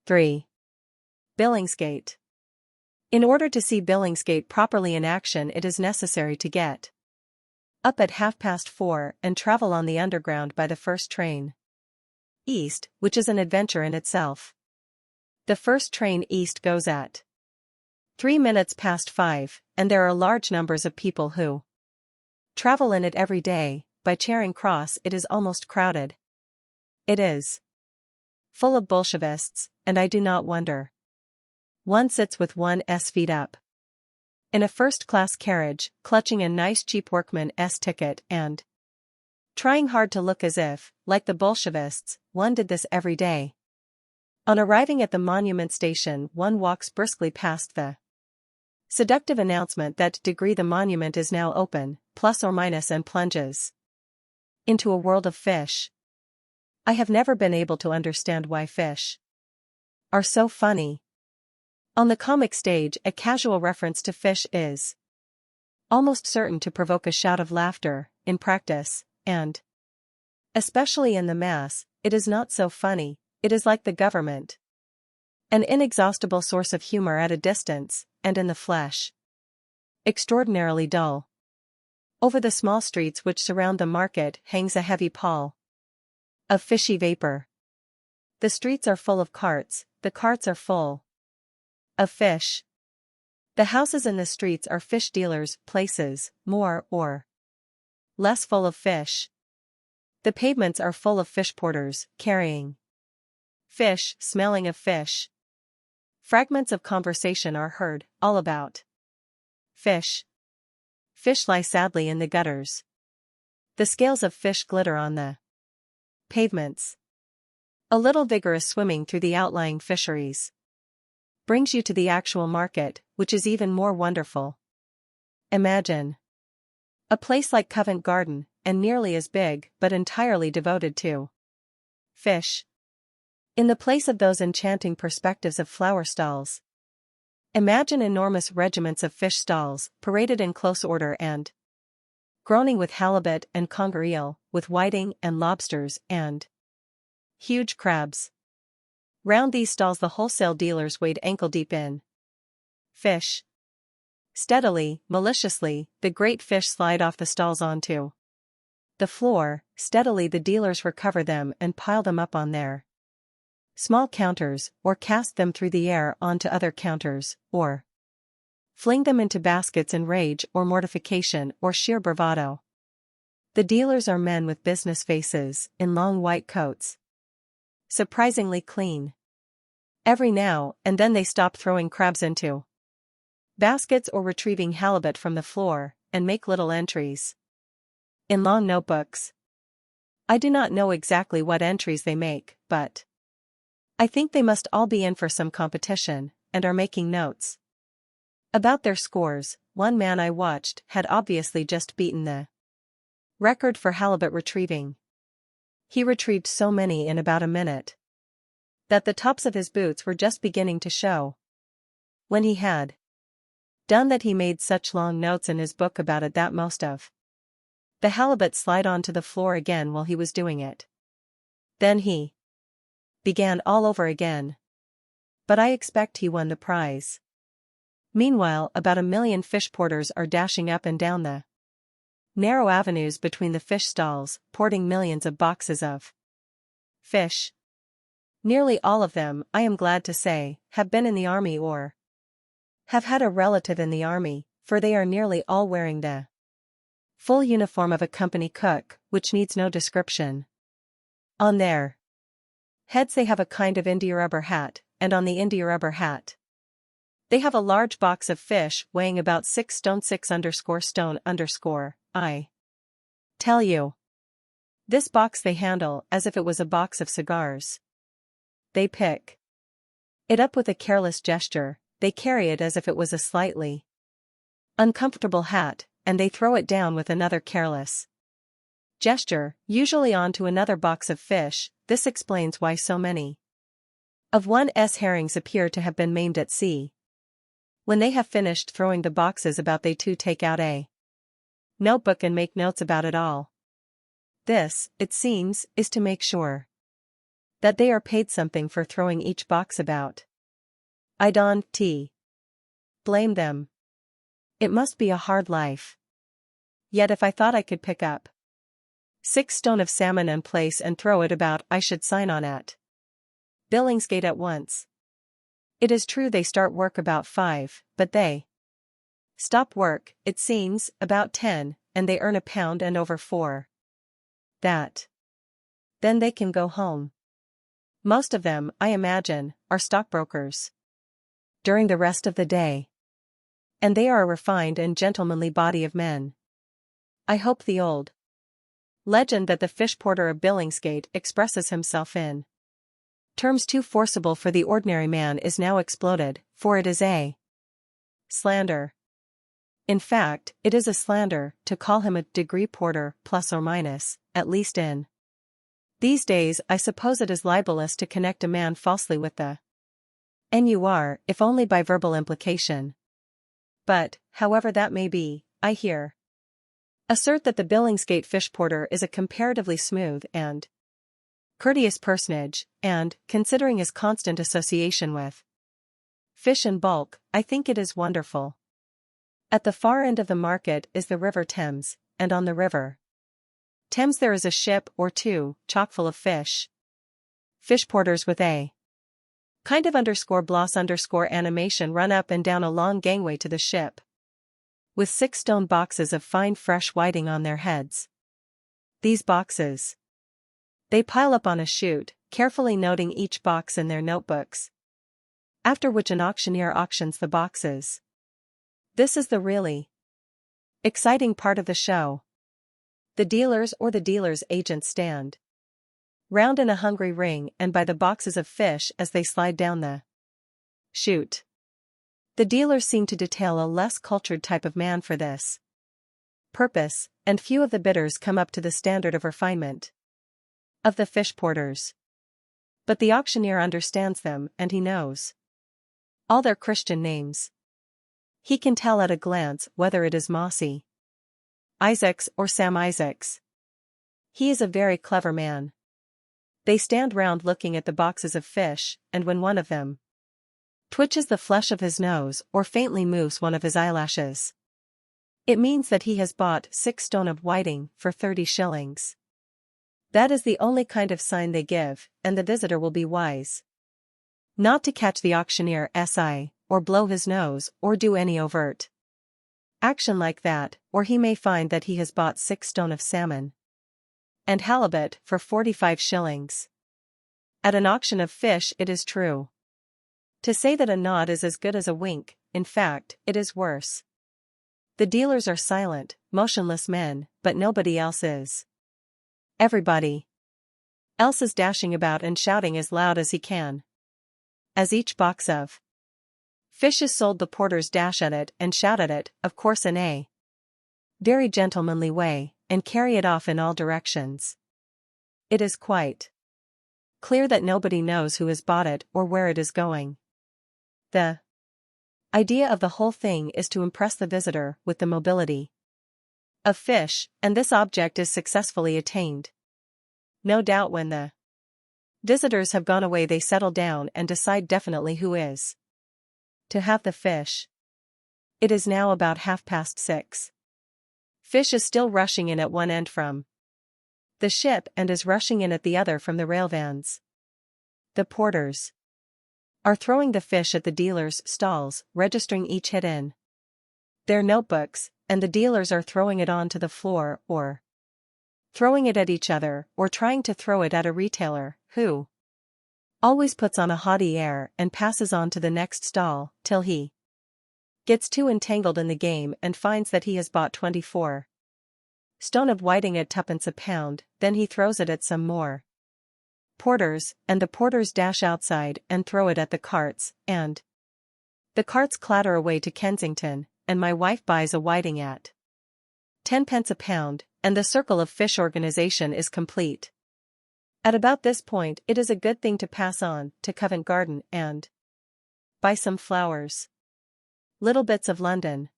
3. Billingsgate. In order to see Billingsgate properly in action, it is necessary to get up at 4:30 and travel on the Underground by the first train east, which is an adventure in itself. The first train east goes at 5:03, and there are large numbers of people who travel in it every day. By Charing Cross it is almost crowded. It is full of Bolshevists, and I do not wonder. One sits with one's feet up in a first-class carriage, clutching a nice cheap workman's ticket and trying hard to look as if, like the Bolshevists, one did this every day. On arriving at the Monument Station, one walks briskly past the seductive announcement that the monument is now open, plus or minus, and plunges into a world of fish. I have never been able to understand why fish are so funny. On the comic stage, a casual reference to fish is almost certain to provoke a shout of laughter. In practice, and especially in the mass, it is not so funny. It is like the government, an inexhaustible source of humor at a distance, and in the flesh, extraordinarily dull. Over the small streets which surround the market hangs a heavy pall of fishy vapor. The streets are full of carts, the carts are full of fish. The houses in the streets are fish dealers' places, more or less full of fish. The pavements are full of fish porters, carrying fish, smelling of fish. Fragments of conversation are heard, all about fish. Fish lie sadly in the gutters. The scales of fish glitter on the pavements. A little vigorous swimming through the outlying fisheries brings you to the actual market, which is even more wonderful. Imagine a place like Covent Garden, and nearly as big, but entirely devoted to fish. In the place of those enchanting perspectives of flower stalls, imagine enormous regiments of fish stalls, paraded in close order and groaning with halibut and conger eel, with whiting and lobsters and huge crabs. Round these stalls the wholesale dealers wade ankle-deep in fish. Steadily, maliciously, the great fish slide off the stalls onto the floor. Steadily the dealers recover them and pile them up on their small counters, or cast them through the air onto other counters, or fling them into baskets in rage or mortification or sheer bravado. The dealers are men with business faces, in long white coats, surprisingly clean. Every now and then they stop throwing crabs into baskets or retrieving halibut from the floor, and make little entries in long notebooks. I do not know exactly what entries they make, but I think they must all be in for some competition, and are making notes about their scores. One man I watched had obviously just beaten the record for halibut retrieving. He retrieved so many in about a minute that the tops of his boots were just beginning to show. When he had done that, he made such long notes in his book about it that most of the halibut slide onto the floor again while he was doing it. Then he began all over again. But I expect he won the prize. Meanwhile, about 1,000,000 fish porters are dashing up and down the narrow avenues between the fish stalls, porting millions of boxes of fish. Nearly all of them, I am glad to say, have been in the army or have had a relative in the army, for they are nearly all wearing the full uniform of a company cook, which needs no description. On their heads they have a kind of india-rubber hat, and on the india-rubber hat they have a large box of fish weighing about 6 stone 6_stone_. I tell you, this box they handle as if it was a box of cigars. They pick it up with a careless gesture, they carry it as if it was a slightly uncomfortable hat, and they throw it down with another careless gesture, usually onto another box of fish. This explains why so many of one's herrings appear to have been maimed at sea. When they have finished throwing the boxes about, they too take out a notebook and make notes about it all. This, it seems, is to make sure That they are paid something for throwing each box about. I don't blame them. It must be a hard life. Yet if I thought I could pick up 6 stone of salmon and place and throw it about, I should sign on at Billingsgate at once. It is true they start work about 5, but they stop work, it seems, about 10, and they earn £1 and over 4. That. Then they can go home. Most of them, I imagine, are stockbrokers. During the rest of the day. And they are a refined and gentlemanly body of men. I hope the old legend that the fish porter of Billingsgate expresses himself in terms too forcible for the ordinary man is now exploded, for it is a slander. In fact, it is a slander to call him a degree porter, plus or minus, at least in these days. I suppose it is libelous to connect a man falsely with the NUR, if only by verbal implication. But, however that may be, I here assert that the Billingsgate fish porter is a comparatively smooth and courteous personage, and, considering his constant association with fish in bulk, I think it is wonderful. At the far end of the market is the River Thames, and on the River Thames there is a ship or two, chock-full of fish. Fish porters with a kind of _bloss_ animation run up and down a long gangway to the ship, with 6 stone boxes of fine fresh whiting on their heads. These boxes they pile up on a chute, carefully noting each box in their notebooks. After which an auctioneer auctions the boxes. This is the really exciting part of the show. The dealers or the dealers' agents stand round in a hungry ring and buy the boxes of fish as they slide down the chute. The dealers seem to detail a less cultured type of man for this purpose, and few of the bidders come up to the standard of refinement of the fish porters. But the auctioneer understands them, and he knows all their Christian names. He can tell at a glance whether it is Mossy Isaacs or Sam Isaacs. He is a very clever man. They stand round looking at the boxes of fish, and when one of them twitches the flesh of his nose or faintly moves one of his eyelashes, it means that he has bought 6 stone of whiting for 30 shillings. That is the only kind of sign they give, and the visitor will be wise not to catch the auctioneer's eye, or blow his nose, or do any overt action like that, or he may find that he has bought 6 stone of salmon and halibut for 45 shillings. At an auction of fish it is true to say that a nod is as good as a wink, in fact, it is worse. The dealers are silent, motionless men, but nobody else is. Everybody else is dashing about and shouting as loud as he can. As each box of fish is sold, the porters dash at it and shout at it, of course in a very gentlemanly way, and carry it off in all directions. It is quite clear that nobody knows who has bought it or where it is going. The idea of the whole thing is to impress the visitor with the mobility of fish, and this object is successfully attained. No doubt when the visitors have gone away they settle down and decide definitely who is to have the fish. It is now about 6:30. Fish is still rushing in at one end from the ship and is rushing in at the other from the railvans. The porters are throwing the fish at the dealers' stalls, registering each hit in their notebooks, and the dealers are throwing it on to the floor, or throwing it at each other, or trying to throw it at a retailer, who always puts on a haughty air and passes on to the next stall, till he gets too entangled in the game and finds that he has bought 24 stone of whiting at 2d. a pound, then he throws it at some more porters, and the porters dash outside and throw it at the carts, and the carts clatter away to Kensington, and my wife buys a whiting at 10d. a pound, and the circle of fish organization is complete. At about this point it is a good thing to pass on to Covent Garden and buy some flowers. Little bits of London.